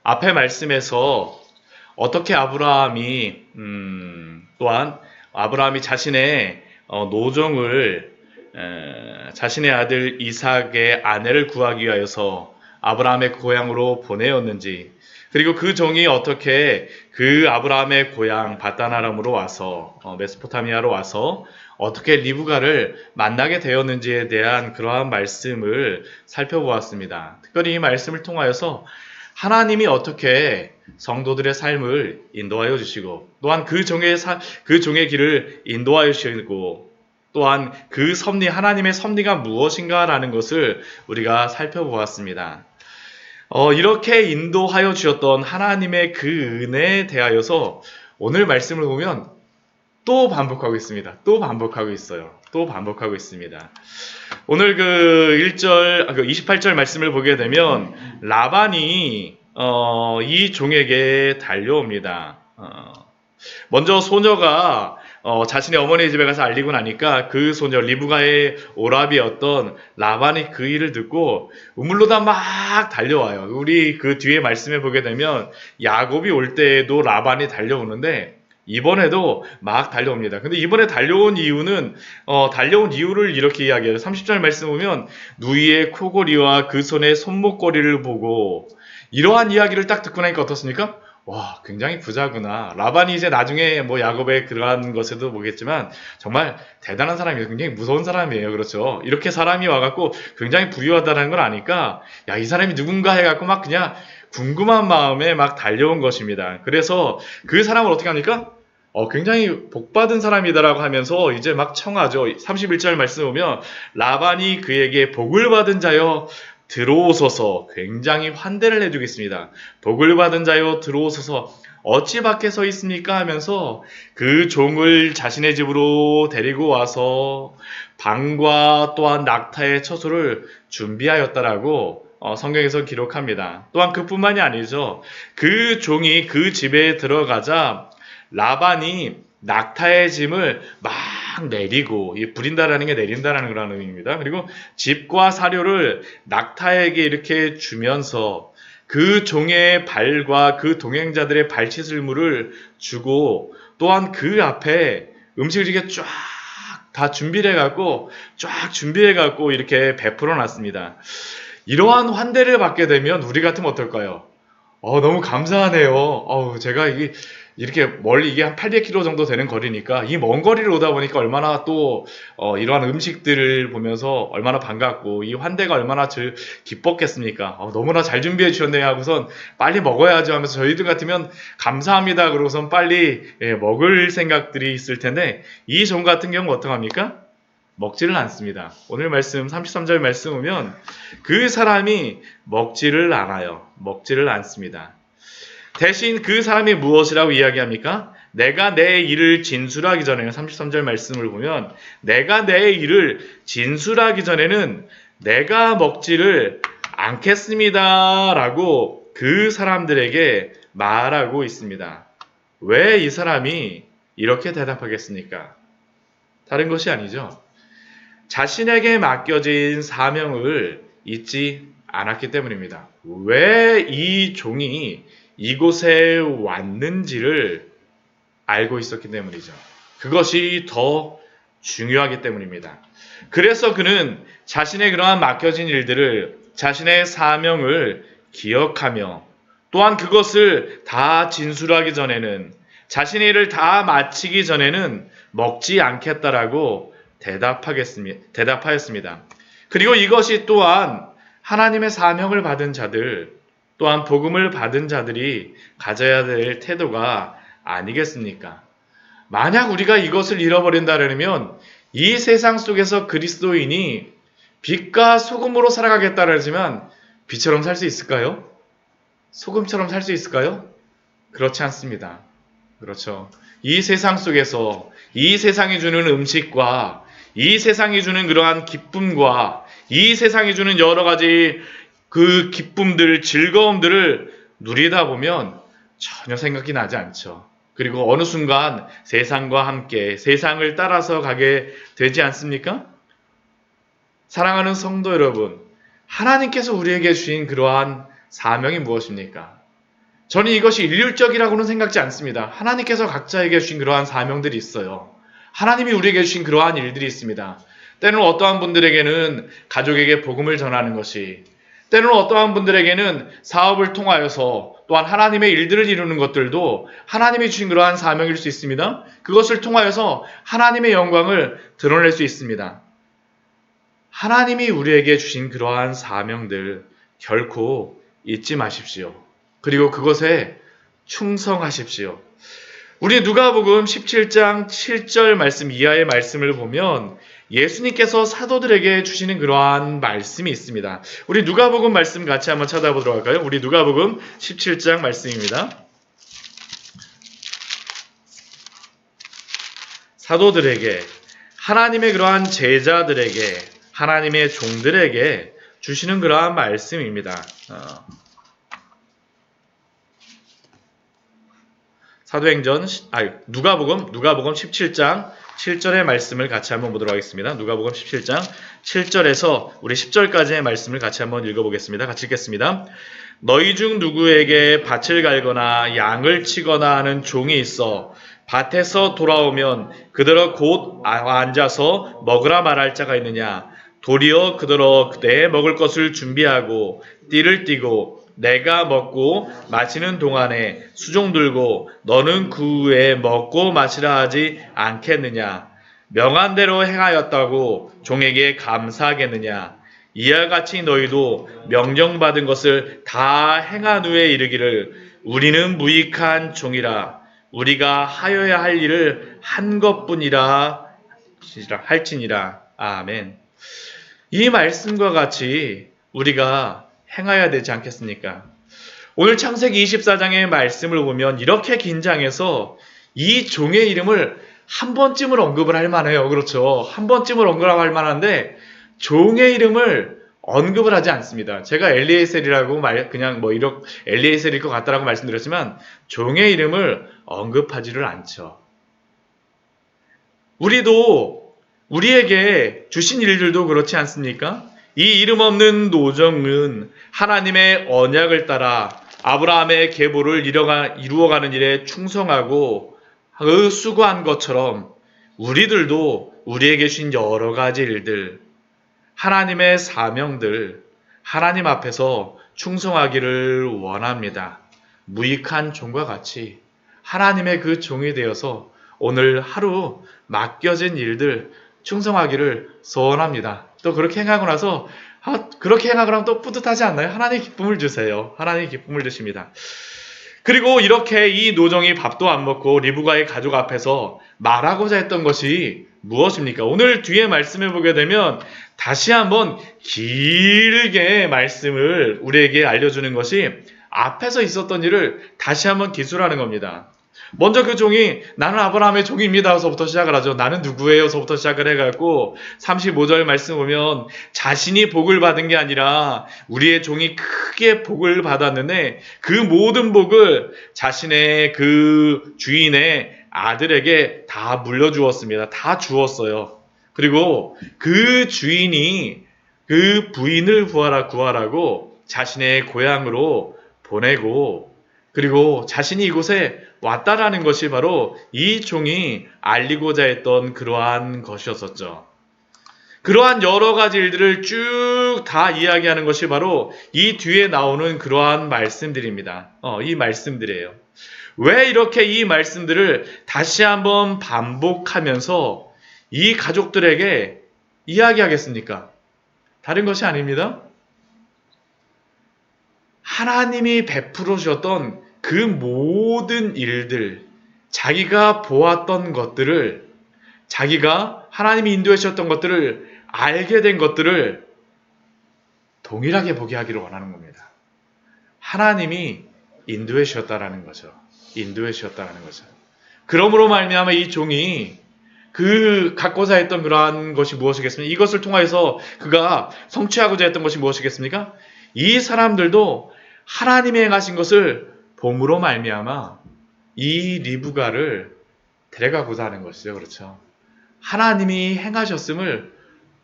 앞에 말씀에서 어떻게 아브라함이 또한 아브라함이 자신의 노종을 자신의 아들 이삭의 아내를 구하기 위하여서 아브라함의 고향으로 보내었는지, 그리고 그 종이 어떻게 그 아브라함의 고향 바단 아람으로 와서 메소포타미아로 와서 어떻게 리브가를 만나게 되었는지에 대한 그러한 말씀을 살펴보았습니다. 특별히 이 말씀을 통하여서 하나님이 어떻게 성도들의 삶을 인도하여 주시고, 또한 그 종의 길을 인도하여 주시고, 또한 그 섭리, 하나님의 섭리가 무엇인가라는 것을 우리가 살펴보았습니다. 이렇게 인도하여 주셨던 하나님의 그 은혜에 대하여서 오늘 말씀을 보면 또 반복하고 있습니다. 또 반복하고 있어요. 또 반복하고 있습니다. 오늘 그 28절 말씀을 보게 되면 라반이 이 종에게 달려옵니다. 먼저 소녀가 자신의 어머니 집에 가서 알리고 나니까 그 소녀 리브가의 오라비였던 라반이 그 일을 듣고 우물로다 막 달려와요. 우리 그 뒤에 말씀해 보게 되면 야곱이 올 때에도 라반이 달려오는데 이번에도 막 달려옵니다. 근데 이번에 달려온 이유를 이렇게 이야기해요. 30절 말씀 보면 누이의 코골이와 그 손의 손목걸이를 보고, 이러한 이야기를 딱 듣고 나니까 어떻습니까? 와, 굉장히 부자구나. 라반이 이제 나중에 뭐 야곱의 그러한 것에도 보겠지만 정말 대단한 사람이에요. 굉장히 무서운 사람이에요. 그렇죠. 이렇게 사람이 와갖고 굉장히 부유하다는 걸 아니까, 야, 이 사람이 누군가 해갖고 막 그냥 궁금한 마음에 막 달려온 것입니다. 그래서 그 사람을 어떻게 합니까? 굉장히 복받은 사람이다라고 하면서 이제 막 청하죠. 31절 말씀 보면 라반이 그에게 복을 받은 자여 들어오소서, 굉장히 환대를 해주겠습니다. 복을 받은 자여 들어오소서, 어찌 밖에 서 있습니까? 하면서 그 종을 자신의 집으로 데리고 와서 방과 또한 낙타의 처소를 준비하였다라고 성경에서 기록합니다. 또한 그뿐만이 아니죠. 그 종이 그 집에 들어가자 라반이 낙타의 짐을 막 내리고, 이 부린다라는 게 내린다라는 그런 의미입니다. 그리고 집과 사료를 낙타에게 이렇게 주면서 그 종의 발과 그 동행자들의 발치슬물을 주고, 또한 그 앞에 음식을 이렇게 쫙 준비해갖고 이렇게 베풀어 놨습니다. 이러한 환대를 받게 되면 우리 같으면 어떨까요? 너무 감사하네요. 제가 이렇게 멀리, 이게 한 800km 정도 되는 거리니까, 이 먼 거리를 오다 보니까 얼마나 또, 이러한 음식들을 보면서 얼마나 반갑고, 이 환대가 얼마나 기뻤겠습니까? 너무나 잘 준비해 주셨네요 하고선 빨리 먹어야죠 하면서 저희들 같으면 감사합니다 그러고선 빨리 먹을 생각들이 있을 텐데, 이 종 같은 경우 어떡합니까? 먹지를 않습니다. 오늘 말씀 33절 말씀 보면 그 사람이 먹지를 않아요. 먹지를 않습니다. 대신 그 사람이 무엇이라고 이야기합니까? 내가 내 일을 진술하기 전에는, 33절 말씀을 보면 내가 내 일을 진술하기 전에는 내가 먹지를 않겠습니다 라고 그 사람들에게 말하고 있습니다. 왜 이 사람이 이렇게 대답하겠습니까? 다른 것이 아니죠. 자신에게 맡겨진 사명을 잊지 않았기 때문입니다. 왜 이 종이 이곳에 왔는지를 알고 있었기 때문이죠. 그것이 더 중요하기 때문입니다. 그래서 그는 자신의 그러한 맡겨진 일들을, 자신의 사명을 기억하며, 또한 그것을 다 진술하기 전에는, 자신의 일을 다 마치기 전에는 먹지 않겠다라고 대답하였습니다. 그리고 이것이 또한 하나님의 사명을 받은 자들, 또한 복음을 받은 자들이 가져야 될 태도가 아니겠습니까? 만약 우리가 이것을 잃어버린다면 이 세상 속에서 그리스도인이 빛과 소금으로 살아가겠다 그러지만 빛처럼 살 수 있을까요? 소금처럼 살 수 있을까요? 그렇지 않습니다. 그렇죠. 이 세상 속에서 이 세상이 주는 음식과 이 세상이 주는 그러한 기쁨과 이 세상이 주는 여러 가지 그 기쁨들, 즐거움들을 누리다 보면 전혀 생각이 나지 않죠. 그리고 어느 순간 세상과 함께 세상을 따라서 가게 되지 않습니까? 사랑하는 성도 여러분, 하나님께서 우리에게 주신 그러한 사명이 무엇입니까? 저는 이것이 일률적이라고는 생각지 않습니다. 하나님께서 각자에게 주신 그러한 사명들이 있어요. 하나님이 우리에게 주신 그러한 일들이 있습니다. 때로는 어떠한 분들에게는 가족에게 복음을 전하는 것이, 때로는 어떠한 분들에게는 사업을 통하여서 또한 하나님의 일들을 이루는 것들도 하나님이 주신 그러한 사명일 수 있습니다. 그것을 통하여서 하나님의 영광을 드러낼 수 있습니다. 하나님이 우리에게 주신 그러한 사명들 결코 잊지 마십시오. 그리고 그것에 충성하십시오. 우리 누가복음 17장 7절 말씀 이하의 말씀을 보면 예수님께서 사도들에게 주시는 그러한 말씀이 있습니다. 우리 누가복음 말씀 같이 한번 찾아보도록 할까요? 우리 누가복음 17장 말씀입니다. 사도들에게, 하나님의 그러한 제자들에게, 하나님의 종들에게 주시는 그러한 말씀입니다. 누가복음 17장 7절의 말씀을 같이 한번 보도록 하겠습니다. 누가복음 17장 7절에서 우리 10절까지의 말씀을 같이 한번 읽어보겠습니다. 같이 읽겠습니다. 너희 중 누구에게 밭을 갈거나 양을 치거나 하는 종이 있어 밭에서 돌아오면 그들어 곧 앉아서 먹으라 말할 자가 있느냐? 도리어 그들어 내 먹을 것을 준비하고 띠를 띠고 내가 먹고 마시는 동안에 수종 들고 너는 그 후에 먹고 마시라 하지 않겠느냐? 명한 대로 행하였다고 종에게 감사하겠느냐? 이와 같이 너희도 명령받은 것을 다 행한 후에 이르기를 우리는 무익한 종이라 우리가 하여야 할 일을 한 것뿐이라 할지니라. 아멘. 이 말씀과 같이 우리가 행해야 되지 않겠습니까? 오늘 창세기 24장의 말씀을 보면 이렇게 긴장해서 이 종의 이름을 한 번쯤은 언급을 할 만해요. 그렇죠? 한 번쯤은 언급할 만한데 종의 이름을 언급을 하지 않습니다. 제가 엘리에셀이라고 엘리에셀일 것 같다라고 말씀드렸지만 종의 이름을 언급하지를 않죠. 우리도 우리에게 주신 일들도 그렇지 않습니까? 이 이름 없는 노정은 하나님의 언약을 따라 아브라함의 계보를 이루어가는 일에 충성하고 수고한 것처럼 우리들도 우리에게 주신 여러 가지 일들, 하나님의 사명들, 하나님 앞에서 충성하기를 원합니다. 무익한 종과 같이 하나님의 그 종이 되어서 오늘 하루 맡겨진 일들 충성하기를 소원합니다. 또 그렇게 행하고 나서 그렇게 행하고 나면 또 뿌듯하지 않나요? 하나님 기쁨을 주세요. 하나님 기쁨을 주십니다. 그리고 이렇게 이 노정이 밥도 안 먹고 리브가의 가족 앞에서 말하고자 했던 것이 무엇입니까? 오늘 뒤에 말씀을 보게 되면 다시 한번 길게 말씀을 우리에게 알려주는 것이 앞에서 있었던 일을 다시 한번 기술하는 겁니다. 먼저 그 종이 나는 아브라함의 종입니다서부터 시작을 하죠. 나는 누구예요서부터 시작을 해갖고 35절 말씀 보면 자신이 복을 받은 게 아니라 우리의 종이 크게 복을 받았는데 그 모든 복을 자신의 그 주인의 아들에게 다 물려주었습니다. 다 주었어요. 그리고 그 주인이 그 부인을 구하라고 자신의 고향으로 보내고 그리고 자신이 이곳에 왔다라는 것이 바로 이 종이 알리고자 했던 그러한 것이었었죠. 그러한 여러 가지 일들을 쭉 다 이야기하는 것이 바로 이 뒤에 나오는 그러한 말씀들입니다. 이 말씀들이에요. 왜 이렇게 이 말씀들을 다시 한번 반복하면서 이 가족들에게 이야기하겠습니까? 다른 것이 아닙니다. 하나님이 베풀어 주셨던 그 모든 일들, 자기가 보았던 것들을, 자기가 하나님이 인도해 주셨던 것들을 알게 된 것들을 동일하게 보게 하기를 원하는 겁니다. 하나님이 인도해 주셨다라는 거죠. 인도해 주셨다라는 거죠. 그러므로 말미암아 이 종이 그 갖고자 했던 그러한 것이 무엇이겠습니까? 이것을 통해서 그가 성취하고자 했던 것이 무엇이겠습니까? 이 사람들도 하나님이 행하신 것을 봄으로 말미암아 이 리브가를 데려가고자 하는 것이죠. 그렇죠. 하나님이 행하셨음을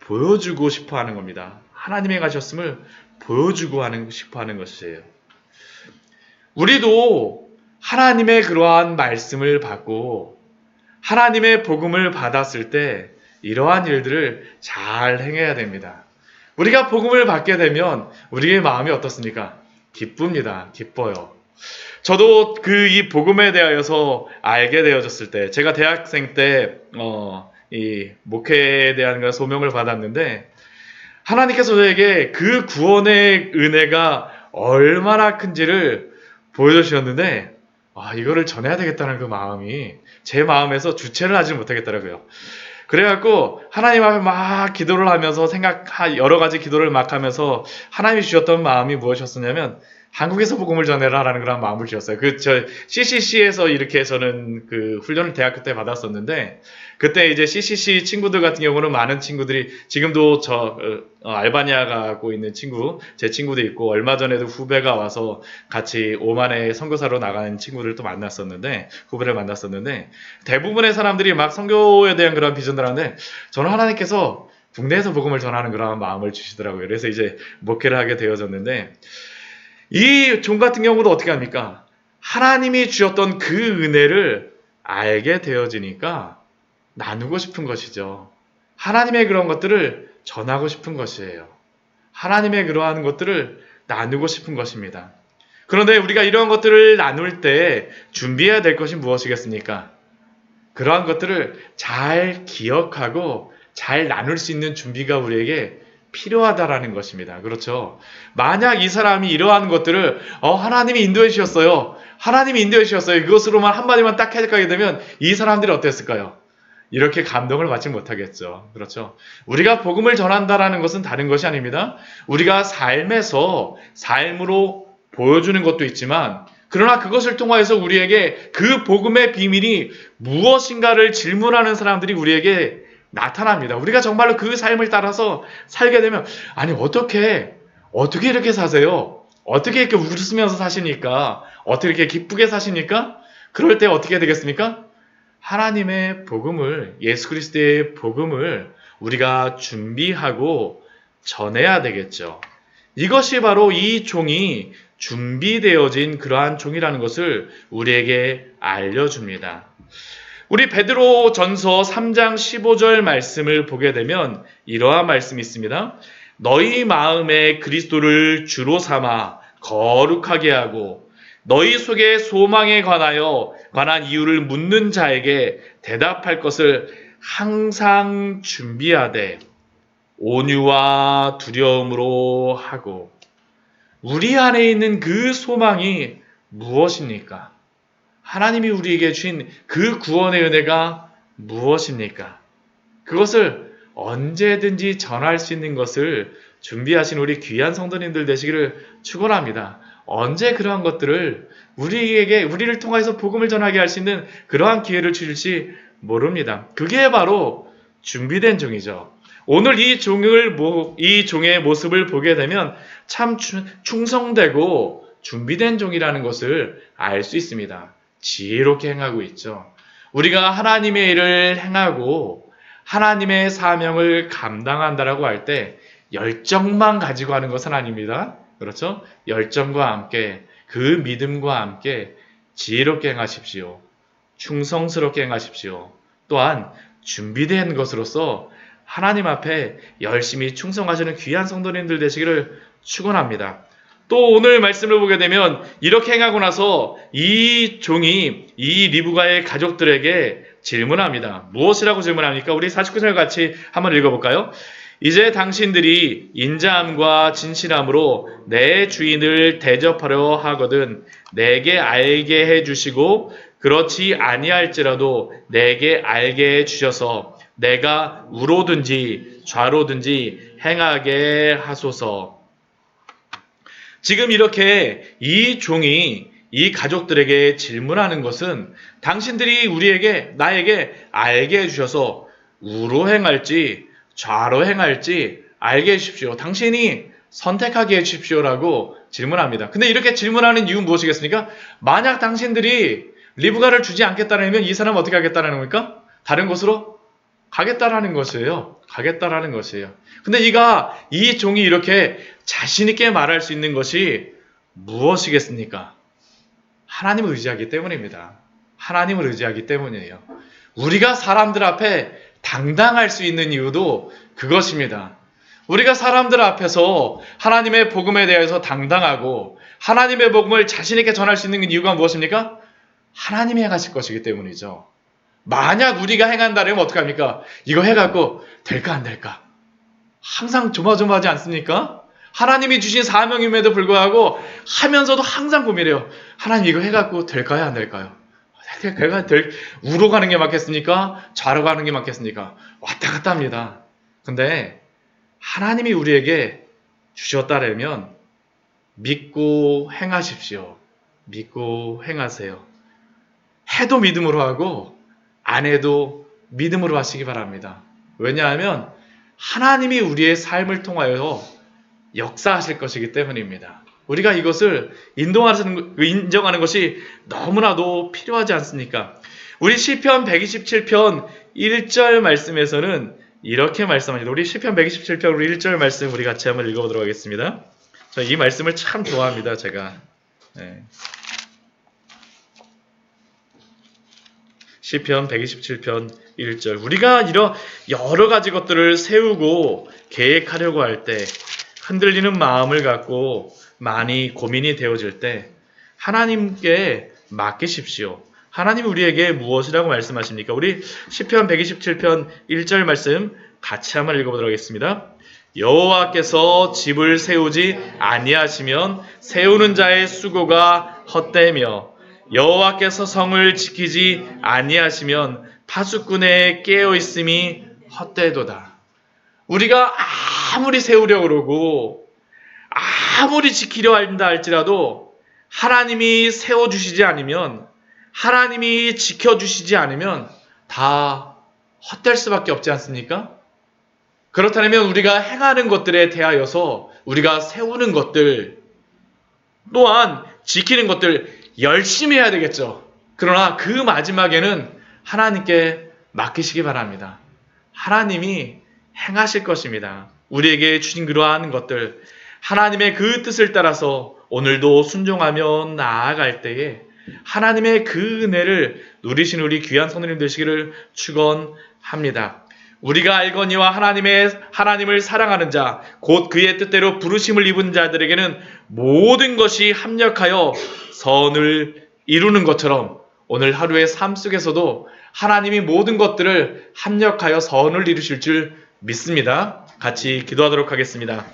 보여주고 싶어 하는 겁니다. 하나님이 행하셨음을 보여주고 싶어 하는 것이에요. 우리도 하나님의 그러한 말씀을 받고 하나님의 복음을 받았을 때 이러한 일들을 잘 행해야 됩니다. 우리가 복음을 받게 되면 우리의 마음이 어떻습니까? 기쁩니다. 기뻐요. 저도 이 복음에 대하여서 알게 되어졌을 때, 제가 대학생 때, 이 목회에 대한 그런 소명을 받았는데, 하나님께서 저에게 그 구원의 은혜가 얼마나 큰지를 보여주셨는데, 이거를 전해야 되겠다는 그 마음이 제 마음에서 주체를 하지 못하겠더라고요. 그래갖고 하나님 앞에 막 기도를 하면서 여러 가지 기도를 막 하면서 하나님이 주셨던 마음이 무엇이었냐면 한국에서 복음을 전해라라는 그런 마음을 주셨어요. CCC에서 이렇게 저는 그 훈련을 대학교 때 받았었는데, 그때 이제 CCC 친구들 같은 경우는 많은 친구들이 지금도 알바니아 가고 있는 제 친구도 있고, 얼마 전에도 후배가 와서 같이 오만에 선교사로 나가는 친구를 또 후배를 만났었는데, 대부분의 사람들이 막 선교에 대한 그런 비전을 하는데, 저는 하나님께서 국내에서 복음을 전하는 그런 마음을 주시더라고요. 그래서 이제 목회를 하게 되어졌는데, 이 종 같은 경우도 어떻게 합니까? 하나님이 주셨던 그 은혜를 알게 되어지니까 나누고 싶은 것이죠. 하나님의 그런 것들을 전하고 싶은 것이에요. 하나님의 그러한 것들을 나누고 싶은 것입니다. 그런데 우리가 이런 것들을 나눌 때 준비해야 될 것이 무엇이겠습니까? 그러한 것들을 잘 기억하고 잘 나눌 수 있는 준비가 우리에게 필요하다라는 것입니다. 그렇죠? 만약 이 사람이 이러한 것들을 하나님이 인도해 주셨어요. 하나님이 인도해 주셨어요. 그것으로만 한마디만 딱 해석하게 되면 이 사람들이 어땠을까요? 이렇게 감동을 받지 못하겠죠. 그렇죠? 우리가 복음을 전한다라는 것은 다른 것이 아닙니다. 우리가 삶으로 보여주는 것도 있지만, 그러나 그것을 통하여서 우리에게 그 복음의 비밀이 무엇인가를 질문하는 사람들이 우리에게 나타납니다. 우리가 정말로 그 삶을 따라서 살게 되면, 아니 어떻게 이렇게 사세요? 어떻게 이렇게 웃으면서 사시니까? 어떻게 이렇게 기쁘게 사시니까? 그럴 때 어떻게 되겠습니까? 하나님의 복음을, 예수 그리스도의 복음을 우리가 준비하고 전해야 되겠죠. 이것이 바로 이 종이 준비되어진 그러한 종이라는 것을 우리에게 알려줍니다. 우리 베드로 전서 3장 15절 말씀을 보게 되면 이러한 말씀이 있습니다. 너희 마음에 그리스도를 주로 삼아 거룩하게 하고 너희 속의 소망에 관한 이유를 묻는 자에게 대답할 것을 항상 준비하되 온유와 두려움으로 하고. 우리 안에 있는 그 소망이 무엇입니까? 하나님이 우리에게 주신 그 구원의 은혜가 무엇입니까? 그것을 언제든지 전할 수 있는 것을 준비하신 우리 귀한 성도님들 되시기를 축원합니다. 언제 그러한 것들을 우리를 통해서 복음을 전하게 할 수 있는 그러한 기회를 주실지 모릅니다. 그게 바로 준비된 종이죠. 오늘 이 종의 모습을 보게 되면 참 충성되고 준비된 종이라는 것을 알 수 있습니다. 지혜롭게 행하고 있죠. 우리가 하나님의 일을 행하고 하나님의 사명을 감당한다라고 할 때 열정만 가지고 하는 것은 아닙니다. 그렇죠? 열정과 함께 그 믿음과 함께 지혜롭게 행하십시오. 충성스럽게 행하십시오. 또한 준비된 것으로서 하나님 앞에 열심히 충성하시는 귀한 성도님들 되시기를 축원합니다. 또 오늘 말씀을 보게 되면 이렇게 행하고 나서 이 종이 이 리브가의 가족들에게 질문합니다. 무엇이라고 질문합니까? 우리 49절 같이 한번 읽어볼까요? 이제 당신들이 인자함과 진실함으로 내 주인을 대접하려 하거든 내게 알게 해주시고 그렇지 아니할지라도 내게 알게 해주셔서 내가 우로든지 좌로든지 행하게 하소서. 지금 이렇게 이 종이 이 가족들에게 질문하는 것은 당신들이 나에게 알게 해주셔서 우로 행할지 좌로 행할지 알게 해주십시오. 당신이 선택하게 해주십시오라고 질문합니다. 근데 이렇게 질문하는 이유는 무엇이겠습니까? 만약 당신들이 리브가를 주지 않겠다면 이 사람은 어떻게 하겠다는 겁니까? 다른 곳으로 가겠다라는 것이에요. 가겠다라는 것이에요. 근데 이 종이 이렇게 자신있게 말할 수 있는 것이 무엇이겠습니까? 하나님을 의지하기 때문입니다. 하나님을 의지하기 때문이에요. 우리가 사람들 앞에 당당할 수 있는 이유도 그것입니다. 우리가 사람들 앞에서 하나님의 복음에 대해서 당당하고 하나님의 복음을 자신 있게 전할 수 있는 이유가 무엇입니까? 하나님이 행하실 것이기 때문이죠. 만약 우리가 행한다면 어떡합니까? 이거 해갖고 될까 안 될까? 항상 조마조마하지 않습니까? 하나님이 주신 사명임에도 불구하고 하면서도 항상 고민해요. 하나님 이거 해갖고 될까요 안 될까요? 우로 가는 게 맞겠습니까? 좌로 가는 게 맞겠습니까? 왔다 갔다 합니다. 근데 하나님이 우리에게 주셨다라면 믿고 행하십시오. 믿고 행하세요. 해도 믿음으로 하고 안 해도 믿음으로 하시기 바랍니다. 왜냐하면 하나님이 우리의 삶을 통하여 역사하실 것이기 때문입니다. 우리가 이것을 인정하는 것이 너무나도 필요하지 않습니까? 우리 시편 127편 1절 말씀에서는 이렇게 말씀합니다. 우리 시편 127편 우리 1절 말씀 우리 같이 한번 읽어보도록 하겠습니다. 이 말씀을 참 좋아합니다. 제가. 시편 127편 1절. 우리가 이런 여러 가지 것들을 세우고 계획하려고 할 때 흔들리는 마음을 갖고 많이 고민이 되어질 때 하나님께 맡기십시오. 하나님이 우리에게 무엇이라고 말씀하십니까? 우리 시편 127편 1절 말씀 같이 한번 읽어보도록 하겠습니다. 여호와께서 집을 세우지 아니하시면 세우는 자의 수고가 헛되며 여호와께서 성을 지키지 아니하시면 파수꾼의 깨어있음이 헛되도다. 우리가 아무리 세우려고 그러고 아무리 지키려 한다 할지라도 하나님이 세워주시지 않으면 하나님이 지켜주시지 않으면 다 헛될 수밖에 없지 않습니까? 그렇다면 우리가 행하는 것들에 대하여서 우리가 세우는 것들 또한 지키는 것들 열심히 해야 되겠죠. 그러나 그 마지막에는 하나님께 맡기시기 바랍니다. 하나님이 행하실 것입니다. 우리에게 주신 그러한 것들 하나님의 그 뜻을 따라서 오늘도 순종하며 나아갈 때에 하나님의 그 은혜를 누리신 우리 귀한 성도님 되시기를 축원합니다. 우리가 알거니와 하나님을 사랑하는 자, 곧 그의 뜻대로 부르심을 입은 자들에게는 모든 것이 합력하여 선을 이루는 것처럼 오늘 하루의 삶 속에서도 하나님이 모든 것들을 합력하여 선을 이루실 줄 믿습니다. 같이 기도하도록 하겠습니다.